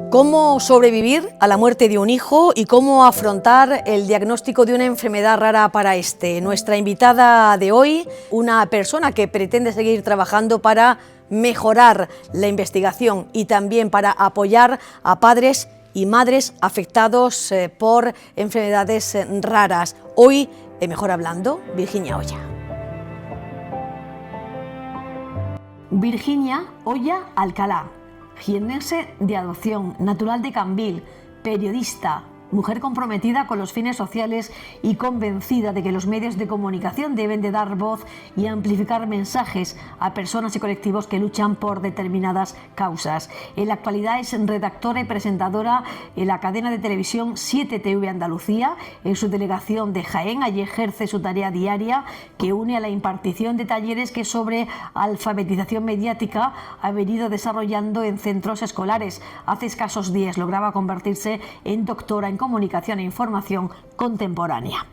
¿Cómo sobrevivir a la muerte de un hijo y cómo afrontar el diagnóstico de una enfermedad rara para este? Nuestra invitada de hoy, una persona que pretende seguir trabajando para mejorar la investigación y también para apoyar a padres y madres afectados por enfermedades raras. Hoy, en Mejor Hablando, Virginia Oya. Virginia Oya Alcalá, jiennense de adopción, natural de Cambil, periodista, mujer comprometida con los fines sociales y convencida de que los medios de comunicación deben de dar voz y amplificar mensajes a personas y colectivos que luchan por determinadas causas. En la actualidad es redactora y presentadora en la cadena de televisión 7TV Andalucía, en su delegación de Jaén. Allí ejerce su tarea diaria que une a la impartición de talleres que sobre alfabetización mediática ha venido desarrollando en centros escolares. Hace escasos días lograba convertirse en doctora en comunicación e información contemporánea.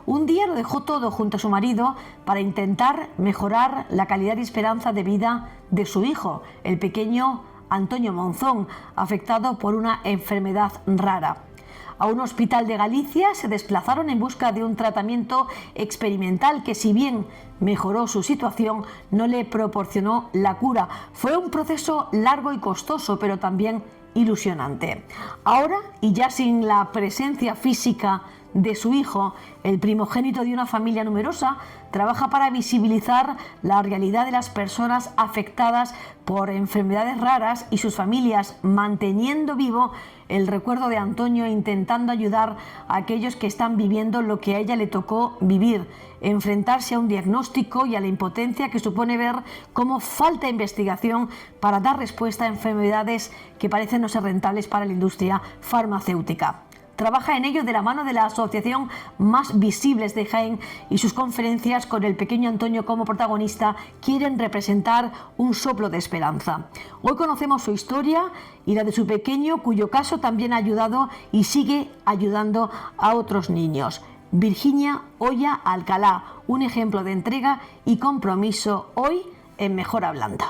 Un día lo dejó todo junto a su marido para intentar mejorar la calidad y esperanza de vida de su hijo, el pequeño Antonio Monzón, afectado por una enfermedad rara. A un hospital de Galicia se desplazaron en busca de un tratamiento experimental que, si bien mejoró su situación, no le proporcionó la cura. Fue un proceso largo y costoso, pero también ilusionante. Ahora, y ya sin la presencia física de su hijo, el primogénito de una familia numerosa, trabaja para visibilizar la realidad de las personas afectadas por enfermedades raras y sus familias, manteniendo vivo el recuerdo de Antonio e intentando ayudar a aquellos que están viviendo lo que a ella le tocó vivir, enfrentarse a un diagnóstico y a la impotencia que supone ver cómo falta investigación para dar respuesta a enfermedades que parecen no ser rentables para la industria farmacéutica. Trabaja en ello de la mano de la asociación Más Visibles de Jaén, y sus conferencias, con el pequeño Antonio como protagonista, quieren representar un soplo de esperanza. Hoy conocemos su historia y la de su pequeño, cuyo caso también ha ayudado y sigue ayudando a otros niños. Virginia Oya Alcalá, un ejemplo de entrega y compromiso hoy en Mejor Hablando.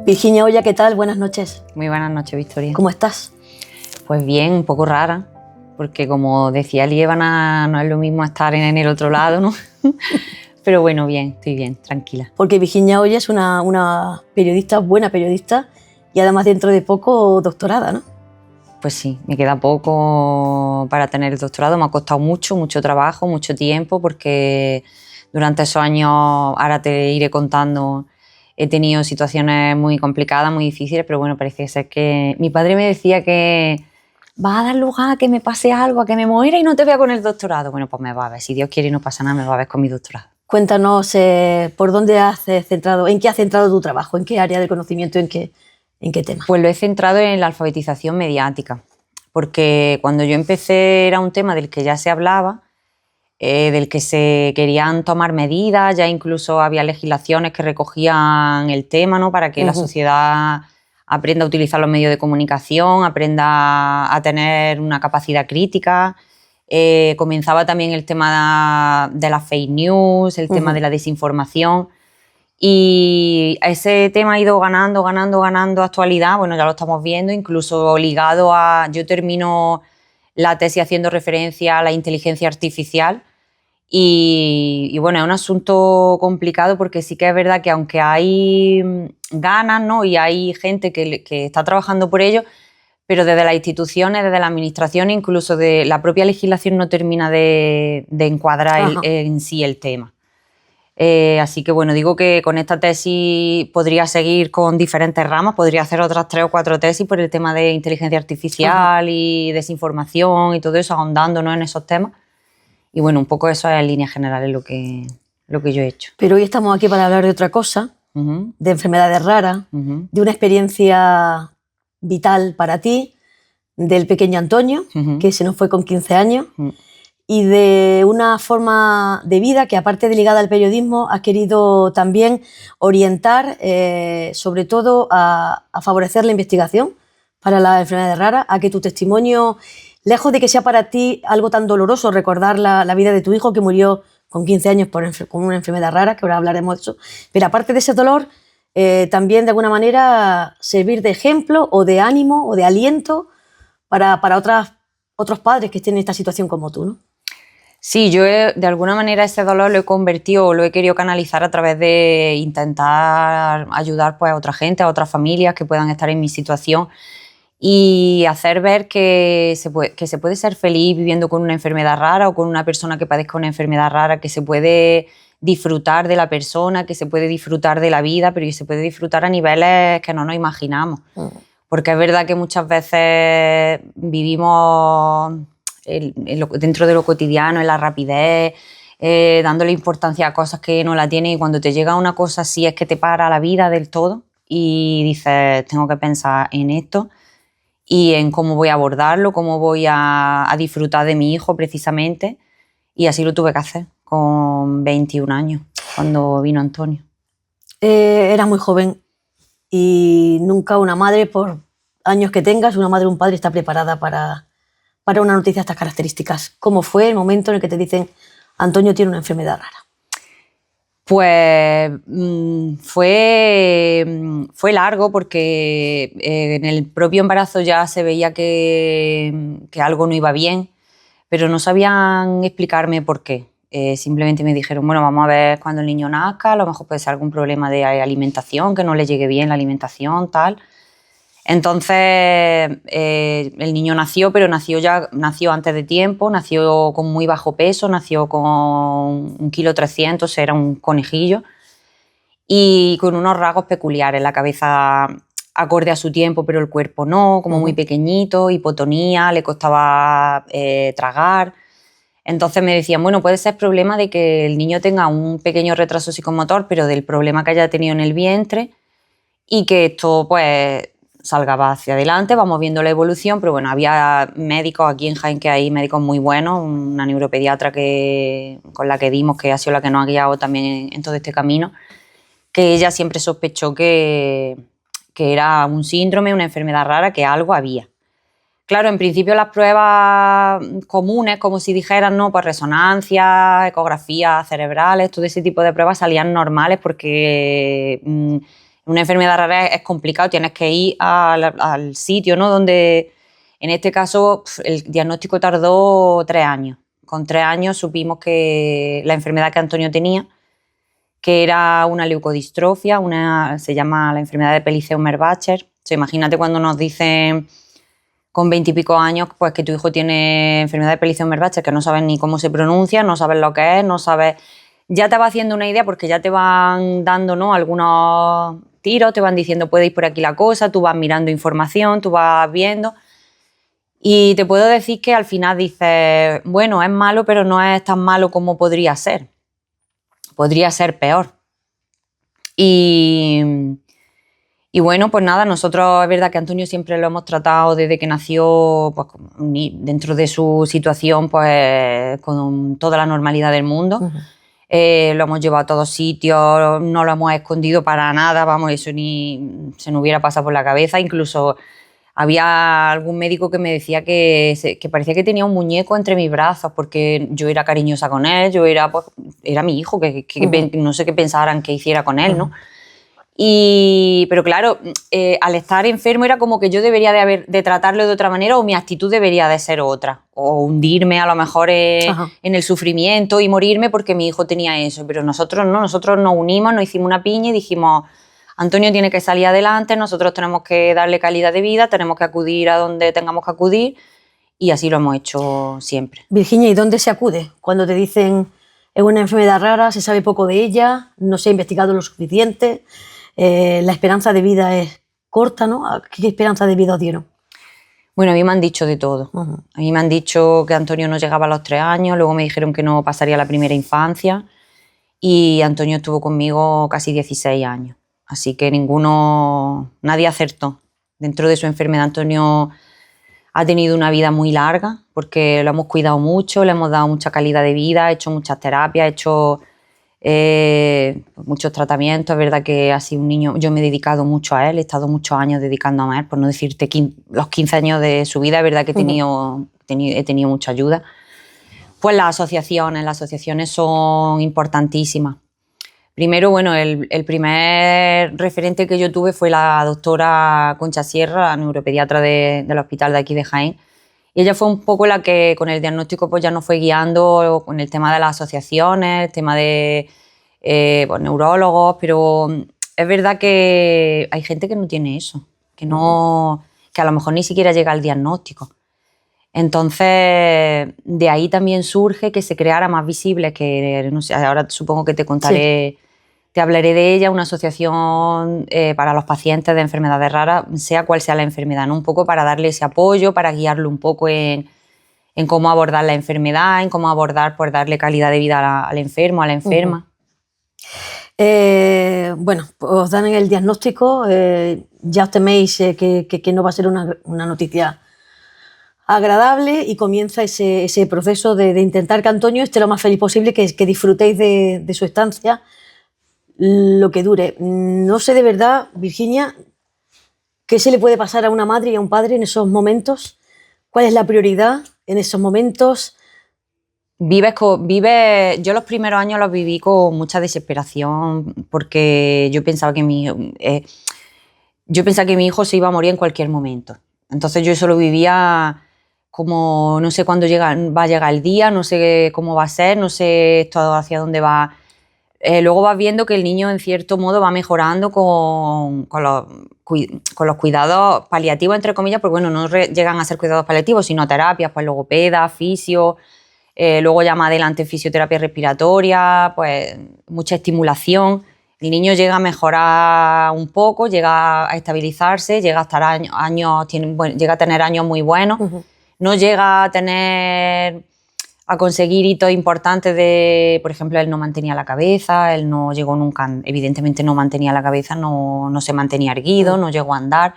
Virginia Oya, ¿qué tal? Buenas noches. Muy buenas noches, Victoria. ¿Cómo estás? Pues bien, un poco rara, porque como decía Liébana, no es lo mismo estar en el otro lado, ¿no? Pero bueno, bien, estoy bien, tranquila. Porque Virginia Oya es una periodista, buena periodista, y además dentro de poco doctorada, ¿no? Pues sí, me queda poco para tener el doctorado. Me ha costado mucho trabajo, mucho tiempo, porque durante esos años, ahora te iré contando, he tenido situaciones muy complicadas, muy difíciles, pero bueno, parece ser que mi padre me decía que va a dar lugar a que me pase algo, a que me muera y no te vea con el doctorado. Bueno, pues me va a ver, si Dios quiere y no pasa nada, me va a ver con mi doctorado. Cuéntanos por dónde has centrado, en qué has centrado tu trabajo, en qué área de conocimiento, en qué tema. Pues lo he centrado en la alfabetización mediática, porque cuando yo empecé era un tema del que ya se hablaba, del que se querían tomar medidas, ya incluso había legislaciones que recogían el tema, ¿no? Para que la sociedad aprenda a utilizar los medios de comunicación, aprenda a tener una capacidad crítica. Comenzaba también el tema de las fake news, el tema de la desinformación, y ese tema ha ido ganando actualidad. Bueno, ya lo estamos viendo, incluso ligado a... Yo termino la tesis haciendo referencia a la inteligencia artificial y bueno, es un asunto complicado, porque sí que es verdad que aunque hay ganas, ¿no? Y hay gente que está trabajando por ello, pero desde las instituciones, desde la administración, incluso de la propia legislación, no termina de encuadrar en sí el tema. Así que bueno, digo que con esta tesis podría seguir con diferentes ramas, podría hacer otras 3 o 4 tesis por el tema de inteligencia artificial y desinformación y todo eso, ahondando, ¿no? En esos temas. Y bueno, un poco eso es en líneas generales lo que yo he hecho. Pero hoy estamos aquí para hablar de otra cosa, de enfermedades raras, de una experiencia vital para ti, del pequeño Antonio, que se nos fue con 15 años, y de una forma de vida que, aparte de ligada al periodismo, has querido también orientar, sobre todo a favorecer la investigación para las enfermedades raras, a que tu testimonio, lejos de que sea para ti algo tan doloroso recordar la vida de tu hijo que murió con 15 años con una enfermedad rara, que ahora hablaremos de eso, pero aparte de ese dolor, también de alguna manera servir de ejemplo o de ánimo o de aliento para otros padres que estén en esta situación como tú, ¿no? Sí, yo de alguna manera ese dolor lo he convertido o lo he querido canalizar a través de intentar ayudar pues, a otra gente, a otras familias que puedan estar en mi situación y hacer ver que se puede ser feliz viviendo con una enfermedad rara o con una persona que padezca una enfermedad rara, que se puede disfrutar de la persona, que se puede disfrutar de la vida, pero que se puede disfrutar a niveles que no nos imaginamos. Porque es verdad que muchas veces vivimos dentro de lo cotidiano, en la rapidez, dándole importancia a cosas que no la tienen, y cuando te llega una cosa así es que te para la vida del todo y dices, tengo que pensar en esto y en cómo voy a abordarlo, cómo voy a disfrutar de mi hijo precisamente, y así lo tuve que hacer con 21 años, cuando vino Antonio. Era muy joven y nunca una madre, por años que tengas, una madre o un padre está preparada para una noticia de estas características. ¿Cómo fue el momento en el que te dicen Antonio tiene una enfermedad rara? Pues fue largo porque en el propio embarazo ya se veía que algo no iba bien, pero no sabían explicarme por qué. Simplemente me dijeron, bueno, vamos a ver cuando el niño nazca, a lo mejor puede ser algún problema de alimentación, que no le llegue bien la alimentación, tal. Entonces el niño nació, pero nació antes de tiempo, nació con muy bajo peso, nació con 1,3 kg, era un conejillo, y con unos rasgos peculiares, la cabeza acorde a su tiempo, pero el cuerpo no, como muy pequeñito, hipotonía, le costaba tragar. Entonces me decían, bueno, puede ser problema de que el niño tenga un pequeño retraso psicomotor, pero del problema que haya tenido en el vientre, y que esto pues salga hacia adelante, vamos viendo la evolución, pero bueno, había médicos aquí en Jaén, que hay médicos muy buenos, una neuropediatra con la que dimos, que ha sido la que nos ha guiado también en todo este camino, que ella siempre sospechó que era un síndrome, una enfermedad rara, que algo había. Claro, en principio las pruebas comunes, como si dijeran, no, pues resonancias, ecografías cerebrales, todo ese tipo de pruebas salían normales, porque una enfermedad rara es complicado, tienes que ir al sitio, ¿no? Donde, en este caso, el diagnóstico tardó 3 años. Con 3 años supimos que la enfermedad que Antonio tenía, que era una leucodistrofia, se llama la enfermedad de Pelizaeus-Merzbacher. O sea, imagínate cuando nos dicen con 20 y pico años, pues que tu hijo tiene enfermedad de Pelizaeus-Merzbacher, que no sabes ni cómo se pronuncia, no sabes lo que es, no sabes. Ya te va haciendo una idea, porque ya te van dando, ¿no?, algunos tiros, te van diciendo puede ir por aquí la cosa, tú vas mirando información, tú vas viendo. Y te puedo decir que al final dices, bueno, es malo, pero no es tan malo como podría ser. Podría ser peor. Y bueno, pues nada, nosotros es verdad que Antonio siempre lo hemos tratado desde que nació, pues dentro de su situación, pues con toda la normalidad del mundo. Lo hemos llevado a todos sitios, no lo hemos escondido para nada, vamos, eso ni se nos hubiera pasado por la cabeza. Incluso había algún médico que me decía que parecía que tenía un muñeco entre mis brazos, porque yo era cariñosa con él, era mi hijo, que no sé qué pensaran que hiciera con él, ¿no? Pero claro, al estar enfermo era como que yo debería de tratarlo de otra manera, o mi actitud debería de ser otra, o hundirme a lo mejor en el sufrimiento y morirme porque mi hijo tenía eso. Pero nosotros no, nosotros nos unimos, nos hicimos una piña y dijimos, Antonio tiene que salir adelante, nosotros tenemos que darle calidad de vida, tenemos que acudir a donde tengamos que acudir, y así lo hemos hecho siempre. Virginia, ¿y dónde se acude cuando te dicen es una enfermedad rara, se sabe poco de ella, no se ha investigado lo suficiente? La esperanza de vida es corta, ¿no? ¿Qué esperanza de vida os dieron? Bueno, a mí me han dicho de todo. A mí me han dicho que Antonio no llegaba a los 3 años, luego me dijeron que no pasaría la primera infancia, y Antonio estuvo conmigo casi 16 años. Así que nadie acertó. Dentro de su enfermedad, Antonio ha tenido una vida muy larga, porque lo hemos cuidado mucho, le hemos dado mucha calidad de vida, ha hecho muchas terapias, ha hecho muchos tratamientos. Es verdad que ha sido un niño, yo me he dedicado mucho a él, he estado muchos años dedicándome a él, por no decirte los 15 años de su vida. Es verdad que he tenido mucha ayuda, Pues las asociaciones son importantísimas. Primero, bueno, el primer referente que yo tuve fue la doctora Concha Sierra, la neuropediatra del hospital de aquí de Jaén. Y ella fue un poco la que con el diagnóstico pues ya nos fue guiando con el tema de las asociaciones, el tema de pues, neurólogos, pero es verdad que hay gente que no tiene eso, que a lo mejor ni siquiera llega al diagnóstico. Entonces, de ahí también surge que se creara más visible, que no sé, ahora supongo que te contaré, sí. Te hablaré de ella, una asociación para los pacientes de enfermedades raras, sea cual sea la enfermedad, ¿no? Un poco para darle ese apoyo, para guiarlo un poco en cómo abordar la enfermedad, en cómo abordar, pues darle calidad de vida al enfermo, a la enferma. Bueno, pues os dan el diagnóstico, ya os teméis que no va a ser una noticia agradable y comienza ese proceso de intentar que Antonio esté lo más feliz posible, que disfrutéis de su estancia lo que dure. No sé de verdad, Virginia, qué se le puede pasar a una madre y a un padre en esos momentos. ¿Cuál es la prioridad en esos momentos? Yo los primeros años los viví con mucha desesperación porque yo pensaba que mi hijo se iba a morir en cualquier momento. Entonces yo eso lo vivía como no sé cuándo va a llegar el día, no sé cómo va a ser, no sé esto hacia dónde va. Luego vas viendo que el niño en cierto modo va mejorando con los cuidados paliativos, entre comillas, porque bueno, no llegan a ser cuidados paliativos, sino terapias, pues logopeda, fisio, luego ya más adelante fisioterapia respiratoria, pues mucha estimulación. El niño llega a mejorar un poco, llega a estabilizarse, llega a estar llega a tener años muy buenos, no llega a conseguir hitos importantes por ejemplo, él no mantenía la cabeza, él no llegó nunca, evidentemente no mantenía la cabeza, no se mantenía erguido, no llegó a andar,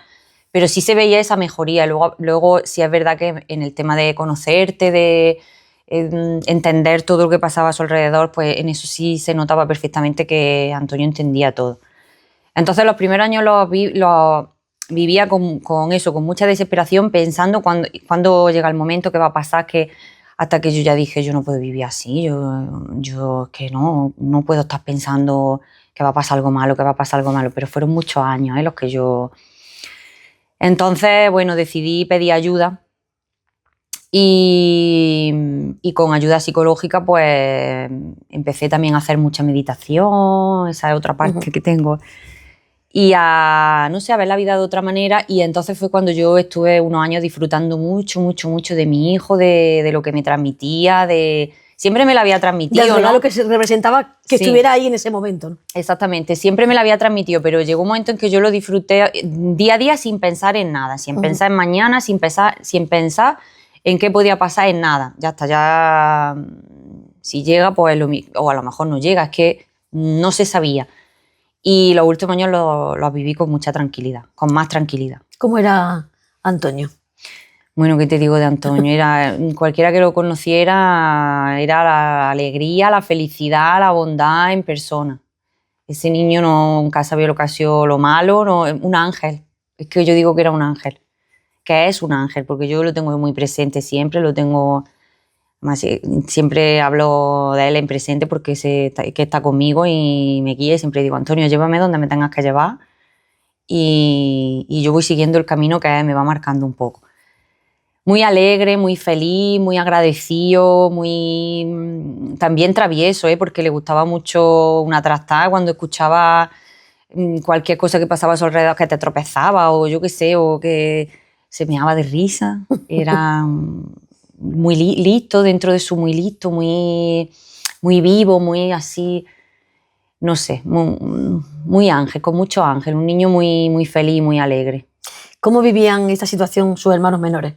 pero sí se veía esa mejoría. Luego sí es verdad que en el tema de conocerte, de entender todo lo que pasaba a su alrededor, pues en eso sí se notaba perfectamente que Antonio entendía todo. Entonces los primeros años los vivía con eso, con mucha desesperación, pensando cuándo llega el momento, qué va a pasar, hasta que yo ya dije, yo no puedo vivir así, yo que no puedo estar pensando que va a pasar algo malo, pero fueron muchos años los que yo... Entonces, bueno, decidí pedir ayuda y con ayuda psicológica pues empecé también a hacer mucha meditación, esa es otra parte que tengo, y a ver la vida de otra manera. Y entonces fue cuando yo estuve unos años disfrutando mucho de mi hijo, de lo que me transmitía, siempre me lo había transmitido, del regalo, ¿no? Que se representaba que sí, estuviera ahí en ese momento, ¿no? Exactamente, siempre me lo había transmitido, pero llegó un momento en que yo lo disfruté día a día sin pensar en nada, sin pensar en mañana, sin pensar en qué podía pasar, en nada. Ya está, ya si llega, pues o a lo mejor no llega, es que no se sabía. Y los últimos años los viví con mucha tranquilidad, con más tranquilidad. ¿Cómo era Antonio? Bueno, ¿qué te digo de Antonio? Cualquiera que lo conociera, era la alegría, la felicidad, la bondad en persona. Ese niño nunca sabía lo que ha sido lo malo, un ángel. Es que yo digo que era un ángel, que es un ángel, porque yo lo tengo muy presente siempre, siempre hablo de él en presente porque sé que está conmigo y me guía, y siempre digo, Antonio, llévame donde me tengas que llevar, y yo voy siguiendo el camino que me va marcando un poco. Muy alegre, muy feliz, muy agradecido, también travieso, porque le gustaba mucho una trastada cuando escuchaba cualquier cosa que pasaba a su alrededor, que te tropezaba o yo qué sé, o que se meaba de risa. Era muy listo, dentro de su muy listo, muy vivo, muy así, no sé, muy ángel, con mucho ángel, un niño muy feliz, muy alegre. ¿Cómo vivían esta situación sus hermanos menores?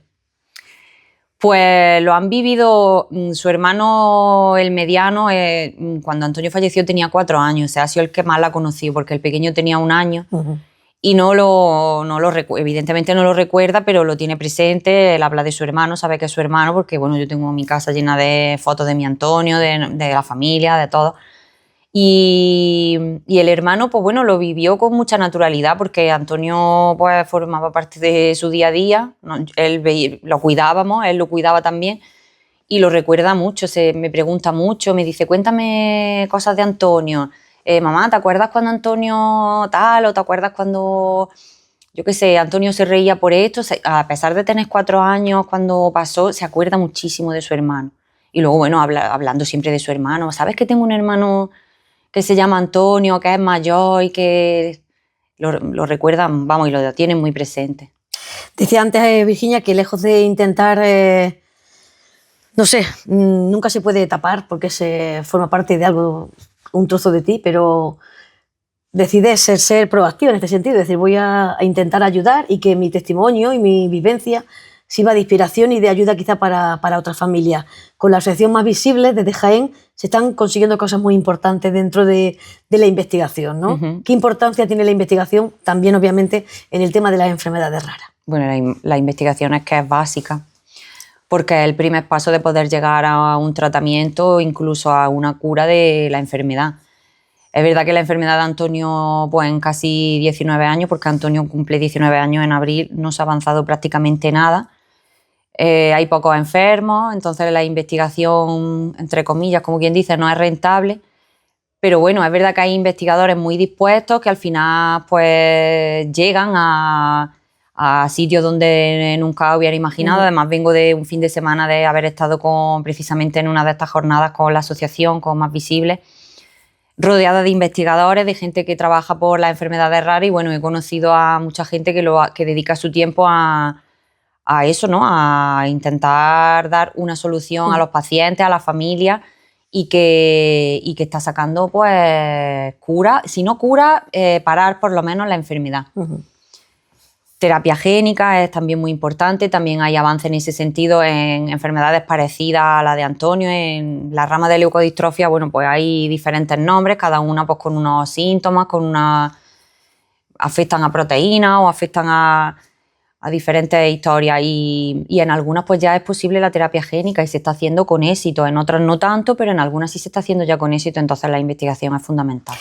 Pues lo han vivido, su hermano, el mediano, cuando Antonio falleció tenía 4 años, o sea, ha sido el que más la ha conocido, porque el pequeño tenía 1 año. Y evidentemente no lo recuerda, pero lo tiene presente. Él habla de su hermano, sabe que es su hermano, porque bueno, yo tengo mi casa llena de fotos de mi Antonio, de la familia, de todo. Y el hermano, pues bueno, lo vivió con mucha naturalidad, porque Antonio pues formaba parte de su día a día, ¿no? Lo cuidábamos, él lo cuidaba también, y lo recuerda mucho, me pregunta mucho, me dice, cuéntame cosas de Antonio. Mamá, ¿te acuerdas cuando Antonio tal? ¿O te acuerdas cuando, yo qué sé, Antonio se reía por esto? A pesar de tener 4 años, cuando pasó, se acuerda muchísimo de su hermano. Y luego, bueno, hablando siempre de su hermano. ¿Sabes que tengo un hermano que se llama Antonio, que es mayor y que lo recuerdan, vamos, y lo tienen muy presente? Decía antes, Virginia, que lejos de intentar, no sé, nunca se puede tapar porque se forma parte de algo, un trozo de ti, pero decides ser proactiva en este sentido, es decir, voy a intentar ayudar y que mi testimonio y mi vivencia sirva de inspiración y de ayuda quizá para otras familias. Con la asociación Más Visibles desde Jaén se están consiguiendo cosas muy importantes dentro de la investigación, ¿no? Uh-huh. ¿Qué importancia tiene la investigación también, obviamente, en el tema de las enfermedades raras? Bueno, la investigación es que es básica, porque es el primer paso de poder llegar a un tratamiento o incluso a una cura de la enfermedad. Es verdad que la enfermedad de Antonio, pues en casi 19 años, porque Antonio cumple 19 años en abril, no se ha avanzado prácticamente nada. Hay pocos enfermos, entonces la investigación, entre comillas, como quien dice, no es rentable. Pero bueno, es verdad que hay investigadores muy dispuestos que al final pues llegan a sitios donde nunca hubiera imaginado. Además, vengo de un fin de semana de haber estado precisamente en una de estas jornadas con la asociación, con Más Visibles, rodeada de investigadores, de gente que trabaja por las enfermedades raras, y bueno, he conocido a mucha gente que dedica su tiempo a eso, ¿no? A intentar dar una solución a los pacientes, a las familias, y que está sacando pues cura, si no cura, parar por lo menos la enfermedad. Terapia génica es también muy importante, también hay avance en ese sentido en enfermedades parecidas a la de Antonio. En la rama de leucodistrofia, bueno, pues hay diferentes nombres, cada una pues con unos síntomas, afectan a proteínas o afectan a diferentes historias, y en algunas pues ya es posible la terapia génica y se está haciendo con éxito, en otras no tanto, pero en algunas sí se está haciendo ya con éxito, entonces la investigación es fundamental.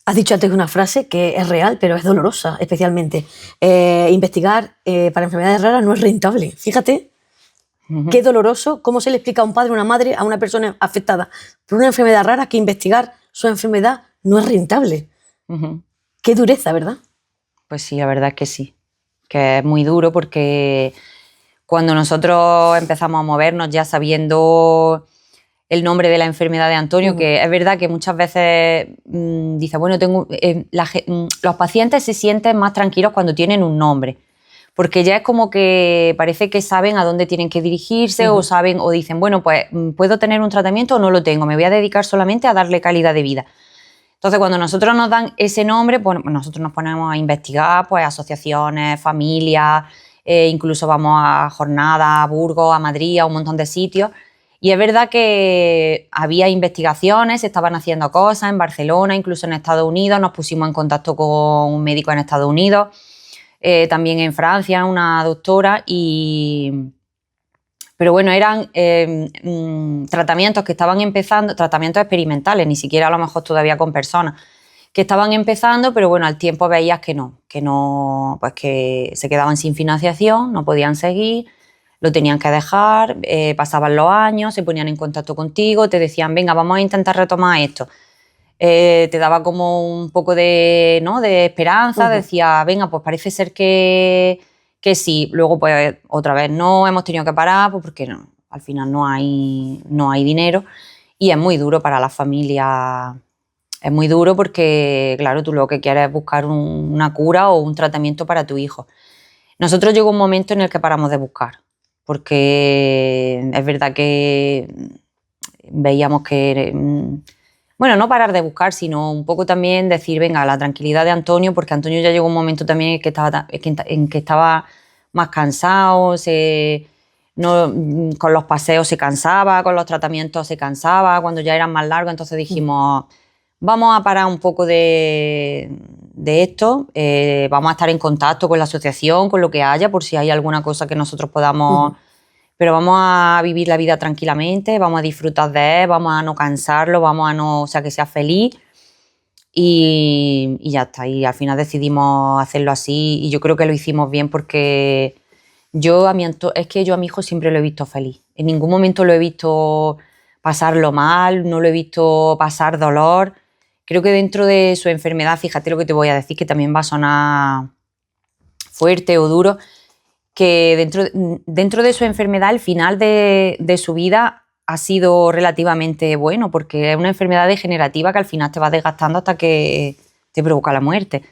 Has dicho antes una frase que es real, pero es dolorosa, especialmente. Investigar para enfermedades raras no es rentable. Fíjate, qué doloroso, cómo se le explica a un padre o una madre a una persona afectada por una enfermedad rara que investigar su enfermedad no es rentable. Qué dureza, ¿verdad? Pues sí, la verdad es que sí, que es muy duro, porque cuando nosotros empezamos a movernos ya sabiendo el nombre de la enfermedad de Antonio, que es verdad que muchas veces dice, bueno, los pacientes se sienten más tranquilos cuando tienen un nombre, porque ya es como que parece que saben a dónde tienen que dirigirse, o saben, o dicen, bueno, pues puedo tener un tratamiento o no lo tengo, me voy a dedicar solamente a darle calidad de vida. Entonces, cuando nosotros nos dan ese nombre, pues nosotros nos ponemos a investigar, pues asociaciones, familias, incluso vamos a jornadas, a Burgos, a Madrid, a un montón de sitios. Y es verdad que había investigaciones, se estaban haciendo cosas en Barcelona, incluso en Estados Unidos. Nos pusimos en contacto con un médico en Estados Unidos, también en Francia, una doctora, pero bueno, eran tratamientos que estaban empezando, tratamientos experimentales, ni siquiera a lo mejor todavía con personas, que estaban empezando, pero bueno, al tiempo veías que no, pues que se quedaban sin financiación, no podían seguir, lo tenían que dejar, pasaban los años, se ponían en contacto contigo, te decían, venga, vamos a intentar retomar esto. Te daba como un poco de esperanza, decía, venga, pues parece ser que sí. Luego, pues otra vez no, hemos tenido que parar, pues porque al final no hay dinero, y es muy duro para las familias. Es muy duro porque, claro, tú lo que quieres es buscar una cura o un tratamiento para tu hijo. Nosotros llegó un momento en el que paramos de buscar, porque es verdad que veíamos que, bueno, no parar de buscar, sino un poco también decir, venga, la tranquilidad de Antonio, porque Antonio ya llegó un momento también en que estaba más cansado, con los paseos se cansaba, con los tratamientos se cansaba, cuando ya eran más largos, entonces dijimos, vamos a parar un poco de esto, vamos a estar en contacto con la asociación, con lo que haya, por si hay alguna cosa que nosotros podamos, pero vamos a vivir la vida tranquilamente, vamos a disfrutar de él, vamos a no cansarlo, o sea, que sea feliz, y ya está. Y al final decidimos hacerlo así, y yo creo que lo hicimos bien, porque yo a mi hijo siempre lo he visto feliz. En ningún momento lo he visto pasarlo mal, no lo he visto pasar dolor. Creo que dentro de su enfermedad, fíjate lo que te voy a decir, que también va a sonar fuerte o duro, que dentro de su enfermedad, el final de su vida ha sido relativamente bueno, porque es una enfermedad degenerativa que al final te va desgastando hasta que te provoca la muerte.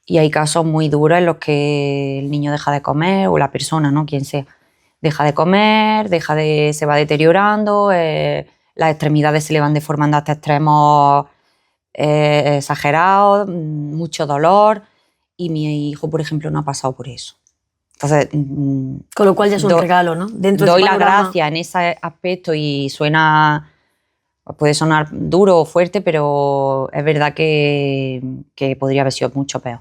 Y hay casos muy duros en los que el niño deja de comer, o la persona, ¿no? Quien sea, deja de comer, se va deteriorando, las extremidades se le van deformando hasta extremos exagerados, mucho dolor, y mi hijo, por ejemplo, no ha pasado por eso. Entonces, con lo cual ya es un regalo, ¿no? Doy la gracia en ese aspecto y puede sonar duro o fuerte, pero es verdad que podría haber sido mucho peor.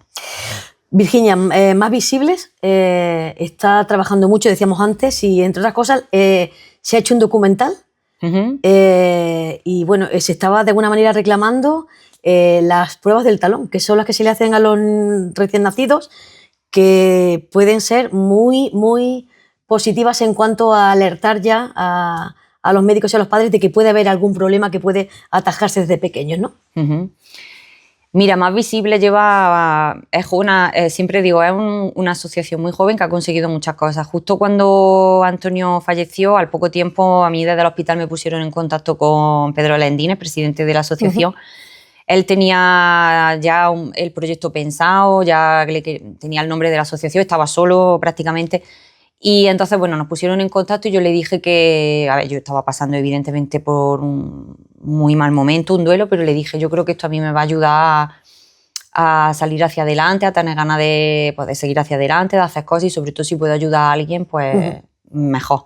Virginia, Más Visibles está trabajando mucho, decíamos antes, y entre otras cosas se ha hecho un documental. Y bueno, se estaba de alguna manera reclamando las pruebas del talón, que son las que se le hacen a los recién nacidos, que pueden ser muy, muy positivas en cuanto a alertar ya a los médicos y a los padres de que puede haber algún problema que puede atajarse desde pequeños, ¿no? Mira, Más Visible siempre digo, es una asociación muy joven que ha conseguido muchas cosas. Justo cuando Antonio falleció, al poco tiempo, a mí desde el hospital me pusieron en contacto con Pedro Lendines, presidente de la asociación. Él tenía ya el proyecto pensado, ya tenía el nombre de la asociación, estaba solo prácticamente. Y entonces, bueno, nos pusieron en contacto y yo le dije que, a ver, yo estaba pasando evidentemente por un muy mal momento, un duelo, pero le dije, yo creo que esto a mí me va a ayudar a salir hacia adelante, a tener ganas de seguir hacia adelante, de hacer cosas, y sobre todo si puedo ayudar a alguien, pues mejor.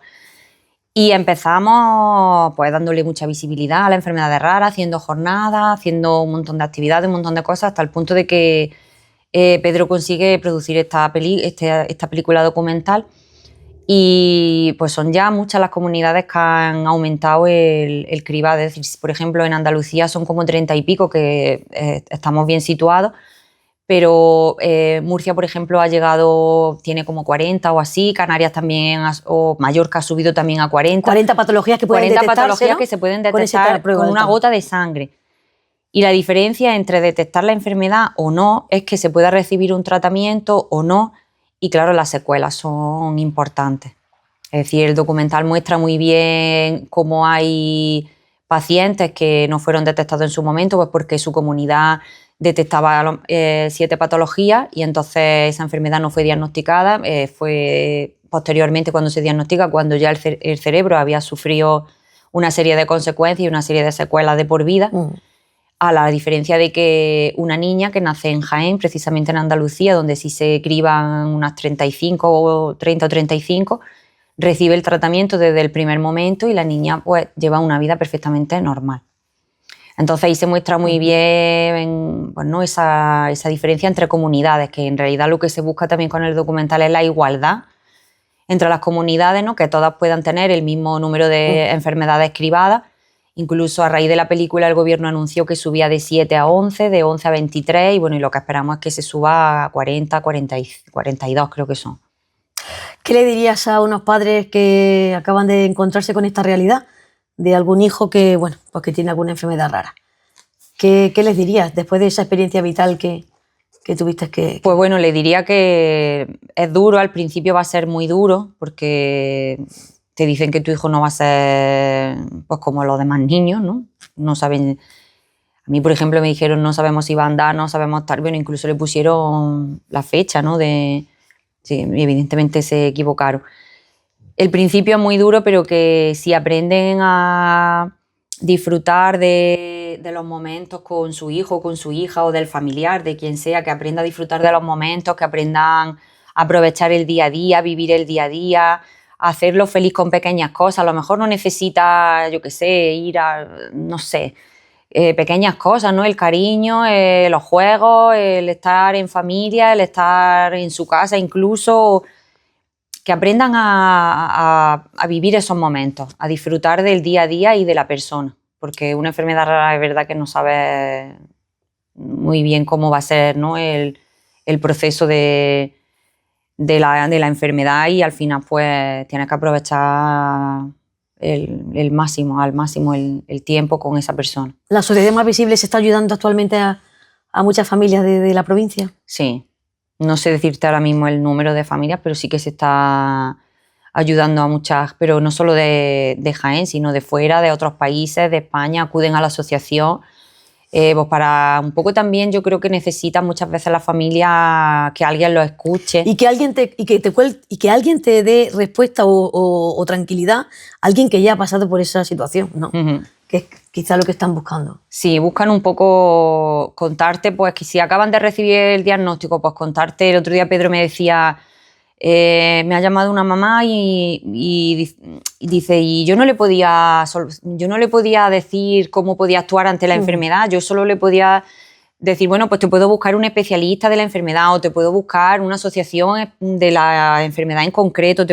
Y empezamos pues dándole mucha visibilidad a las enfermedades raras, haciendo jornadas, haciendo un montón de actividades, un montón de cosas, hasta el punto de que Pedro consigue producir esta película documental. Y pues son ya muchas las comunidades que han aumentado el cribado. Es decir, por ejemplo, en Andalucía son como 30 y pico, que estamos bien situados, pero Murcia, por ejemplo, tiene como 40 o así, Canarias también, o Mallorca ha subido también a 40. 40 patologías que pueden detectarse, 40 patologías, ¿no?, que se pueden detectar con una gota de sangre. Y la diferencia entre detectar la enfermedad o no es que se pueda recibir un tratamiento o no, y claro, las secuelas son importantes. Es decir, el documental muestra muy bien cómo hay pacientes que no fueron detectados en su momento, pues porque su comunidad detectaba 7 patologías y entonces esa enfermedad no fue diagnosticada. Fue posteriormente cuando se diagnostica, cuando ya el cerebro había sufrido una serie de consecuencias y una serie de secuelas de por vida. A la diferencia de que una niña que nace en Jaén, precisamente en Andalucía, donde sí se criban unas 30 o 35, recibe el tratamiento desde el primer momento y la niña pues lleva una vida perfectamente normal. Entonces ahí se muestra muy bien pues, ¿no?, esa diferencia entre comunidades, que en realidad lo que se busca también con el documental es la igualdad entre las comunidades, ¿no?, que todas puedan tener el mismo número de enfermedades cribadas. Incluso a raíz de la película el gobierno anunció que subía de 7 a 11, de 11 a 23, y bueno, y lo que esperamos es que se suba a 40, 42 creo que son. ¿Qué le dirías a unos padres que acaban de encontrarse con esta realidad de algún hijo que, bueno, pues que tiene alguna enfermedad rara? ¿Qué les dirías después de esa experiencia vital que tuviste que...? Pues bueno, le diría que es duro, al principio va a ser muy duro, porque te dicen que tu hijo no va a ser pues como los demás niños, ¿no? No saben. A mí, por ejemplo, me dijeron no sabemos si va a andar, no sabemos tal. Bueno, incluso le pusieron la fecha, ¿no? Sí, evidentemente se equivocaron. El principio es muy duro, pero que si aprenden a disfrutar de los momentos con su hijo, con su hija, o del familiar, de quien sea, que aprenda a disfrutar de los momentos, que aprendan a aprovechar el día a día, vivir el día a día, hacerlo feliz con pequeñas cosas. A lo mejor no necesita, yo qué sé, ir a, no sé, pequeñas cosas, ¿no? El cariño, los juegos, el estar en familia, el estar en su casa, incluso que aprendan a vivir esos momentos, a disfrutar del día a día y de la persona, porque una enfermedad rara es verdad que no sabes muy bien cómo va a ser, ¿no?, el proceso de la enfermedad, y al final pues tienes que aprovechar al máximo el tiempo con esa persona. ¿La Asociación Más Visibles está ayudando actualmente a muchas familias de la provincia? Sí, no sé decirte ahora mismo el número de familias, pero sí que se está ayudando a muchas, pero no solo de Jaén, sino de fuera, de otros países, de España, acuden a la asociación. Pues para un poco también yo creo que necesitan muchas veces la familia que alguien los escuche. Y que alguien que alguien te dé respuesta o tranquilidad, alguien que ya ha pasado por esa situación, ¿no? Que es quizá lo que están buscando. Sí, buscan un poco contarte, pues que si acaban de recibir el diagnóstico, pues contarte. El otro día Pedro me decía, me ha llamado una mamá y dice, y yo no le podía decir cómo podía actuar ante la enfermedad, yo solo le podía decir, bueno, pues te puedo buscar un especialista de la enfermedad o te puedo buscar una asociación de la enfermedad en concreto,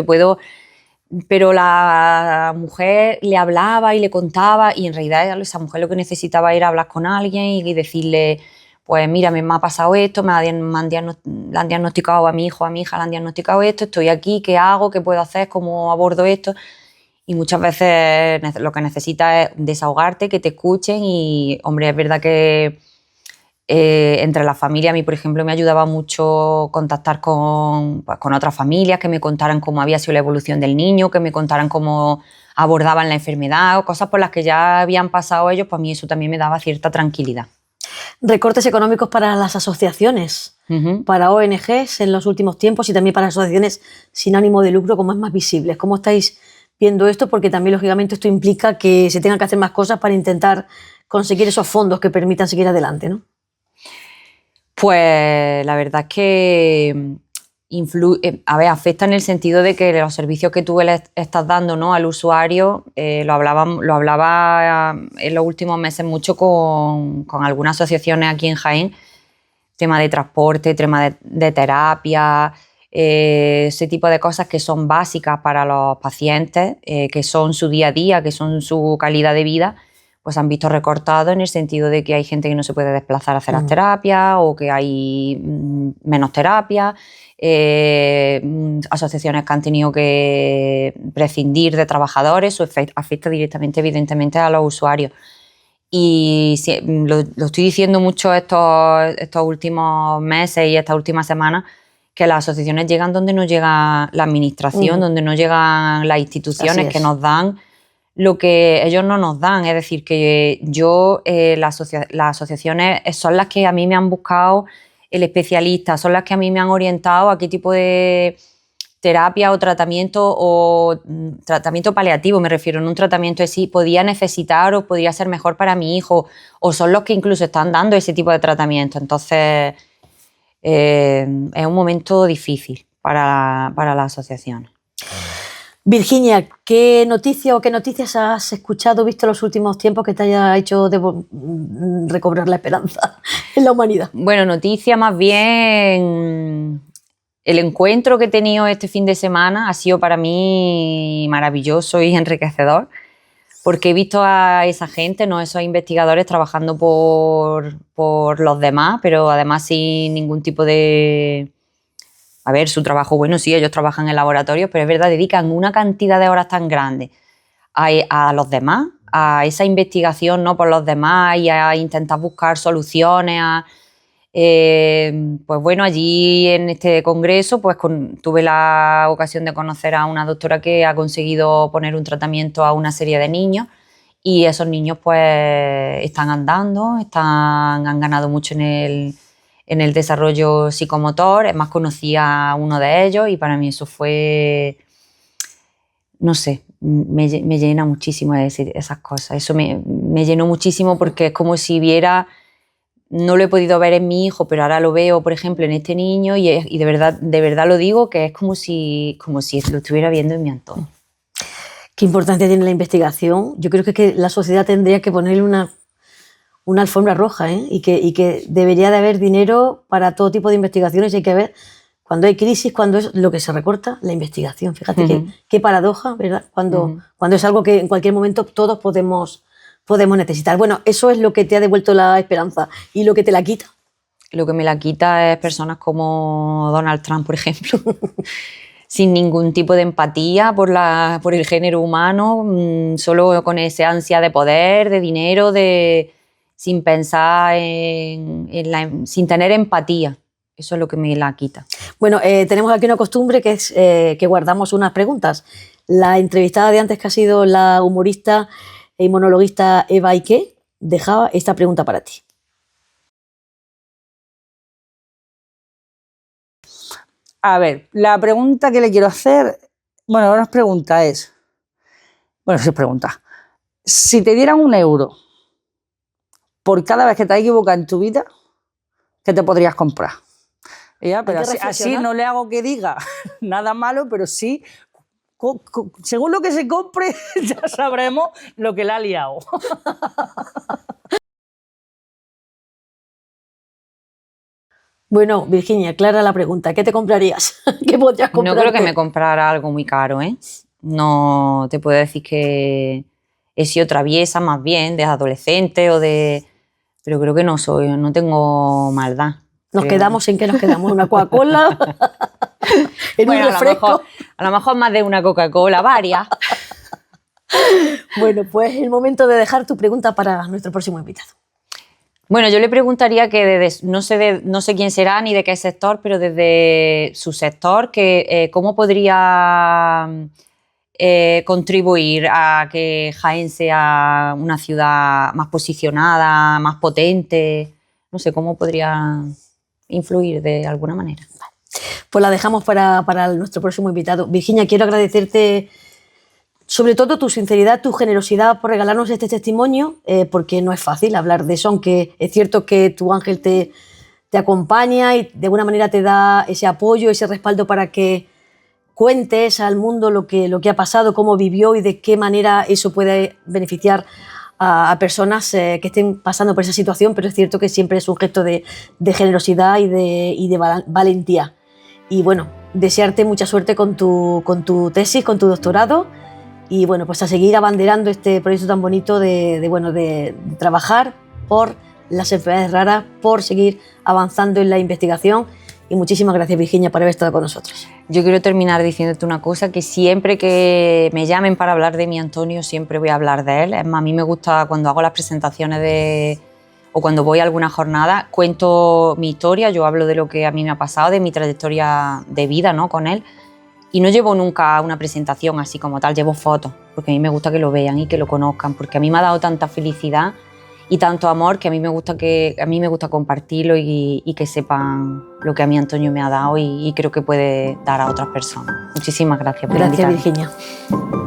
pero la mujer le hablaba y le contaba y en realidad esa mujer lo que necesitaba era hablar con alguien y decirle, pues mira, me ha pasado esto, le han diagnosticado a mi hijo, a mi hija le han diagnosticado esto, estoy aquí, ¿qué hago? ¿Qué puedo hacer? ¿Cómo abordo esto? Y muchas veces lo que necesitas es desahogarte, que te escuchen y, hombre, es verdad que entre la familia, a mí, por ejemplo, me ayudaba mucho contactar con otras familias, que me contaran cómo había sido la evolución del niño, que me contaran cómo abordaban la enfermedad o cosas por las que ya habían pasado ellos, pues a mí eso también me daba cierta tranquilidad. Recortes económicos para las asociaciones, para ONGs en los últimos tiempos y también para asociaciones sin ánimo de lucro como es Más Visibles. ¿Cómo estáis viendo esto? Porque también, lógicamente, esto implica que se tengan que hacer más cosas para intentar conseguir esos fondos que permitan seguir adelante, ¿no? Pues la verdad es que afecta en el sentido de que los servicios que tú le estás dando, ¿no?, al usuario, lo hablaba en los últimos meses mucho con algunas asociaciones aquí en Jaén, tema de transporte, tema de terapia, ese tipo de cosas que son básicas para los pacientes, que son su día a día, que son su calidad de vida, pues han visto recortado en el sentido de que hay gente que no se puede desplazar a hacer las terapias o que hay menos terapia, asociaciones que han tenido que prescindir de trabajadores, eso afecta directamente, evidentemente, a los usuarios. Y lo estoy diciendo mucho estos últimos meses y estas últimas semanas, que las asociaciones llegan donde no llega la administración, donde no llegan las instituciones que nos dan lo que ellos no nos dan. Es decir, que las asociaciones son las que a mí me han buscado el especialista, son las que a mí me han orientado a qué tipo de terapia o tratamiento paliativo, me refiero, en un tratamiento así, podía necesitar o podría ser mejor para mi hijo, o son los que incluso están dando ese tipo de tratamiento. Entonces, es un momento difícil para las asociaciones. Virginia, ¿qué noticias has escuchado, visto en los últimos tiempos que te haya hecho recobrar la esperanza en la humanidad? Bueno, noticia más bien, el encuentro que he tenido este fin de semana ha sido para mí maravilloso y enriquecedor, porque he visto a esa gente, ¿no?, esos investigadores trabajando por los demás, pero además sin ningún tipo de... A ver, su trabajo, bueno, sí, ellos trabajan en laboratorios, pero es verdad, dedican una cantidad de horas tan grande a los demás, a esa investigación, ¿no?, por los demás y a intentar buscar soluciones. Pues bueno, allí en este congreso pues tuve la ocasión de conocer a una doctora que ha conseguido poner un tratamiento a una serie de niños y esos niños pues están andando, han ganado mucho en el desarrollo psicomotor. Además conocí a uno de ellos y para mí eso fue, no sé, me llena muchísimo esas cosas. Eso me llenó muchísimo porque es como si viera, no lo he podido ver en mi hijo, pero ahora lo veo, por ejemplo, en este niño y de verdad lo digo, que es como si lo estuviera viendo en mi entorno. Qué importante tiene la investigación. Yo creo que la sociedad tendría que ponerle una alfombra roja, ¿eh? y que debería de haber dinero para todo tipo de investigaciones. Hay que ver cuando hay crisis, cuando es lo que se recorta, la investigación. Fíjate qué paradoja, ¿verdad? Cuando es algo que en cualquier momento todos podemos necesitar. Bueno, eso es lo que te ha devuelto la esperanza y lo que te la quita. Lo que me la quita es personas como Donald Trump, por ejemplo. sin ningún tipo de empatía por el género humano, solo con esa ansia de poder, de dinero, sin pensar sin tener empatía. Eso es lo que me la quita. Bueno, tenemos aquí una costumbre que es que guardamos unas preguntas. La entrevistada de antes, que ha sido la humorista y monologuista Eva Ike, dejaba esta pregunta para ti. A ver, la pregunta que le quiero hacer, bueno, no es pregunta, bueno, sí es pregunta. Si te dieran 1 euro por cada vez que te has equivocado en tu vida, ¿qué te podrías comprar? Pero así no le hago que diga nada malo, pero sí, según lo que se compre, ya sabremos lo que le ha liado. Bueno, Virginia, clara la pregunta. ¿Qué te comprarías? ¿Qué podrías comprarte? No creo que me comprara algo muy caro, ¿eh? No te puedo decir que he sido traviesa más bien, de adolescente pero creo que no tengo maldad. ¿Nos quedamos en qué nos quedamos? ¿Una Coca-Cola? ¿En un refresco? A lo mejor más de una Coca-Cola, varias. Bueno, pues es el momento de dejar tu pregunta para nuestro próximo invitado. Bueno, yo le preguntaría que no sé quién será ni de qué sector, pero desde su sector, cómo podría contribuir a que Jaén sea una ciudad más posicionada, más potente. No sé, cómo podría influir de alguna manera. Vale. Pues la dejamos para nuestro próximo invitado. Virginia, quiero agradecerte sobre todo tu sinceridad, tu generosidad por regalarnos este testimonio, porque no es fácil hablar de eso, aunque es cierto que tu ángel te acompaña y de alguna manera te da ese apoyo, ese respaldo para que cuentes al mundo lo que ha pasado, cómo vivió y de qué manera eso puede beneficiar a personas que estén pasando por esa situación, pero es cierto que siempre es un gesto de generosidad y de valentía. Y bueno, desearte mucha suerte con tu tesis, con tu doctorado. Y bueno, pues a seguir abanderando este proyecto tan bonito de trabajar por las enfermedades raras, por seguir avanzando en la investigación. Y muchísimas gracias, Virginia, por haber estado con nosotros. Yo quiero terminar diciéndote una cosa, que siempre que me llamen para hablar de mi Antonio, siempre voy a hablar de él. Es más, a mí me gusta cuando hago las presentaciones o cuando voy a alguna jornada, cuento mi historia, yo hablo de lo que a mí me ha pasado, de mi trayectoria de vida, ¿no?, con él. Y no llevo nunca una presentación así como tal, llevo fotos, porque a mí me gusta que lo vean y que lo conozcan, porque a mí me ha dado tanta felicidad y tanto amor que a mí me gusta compartirlo y que sepan lo que a mí Antonio me ha dado y creo que puede dar a otras personas. Muchísimas gracias por invitarme. Gracias, Virginia.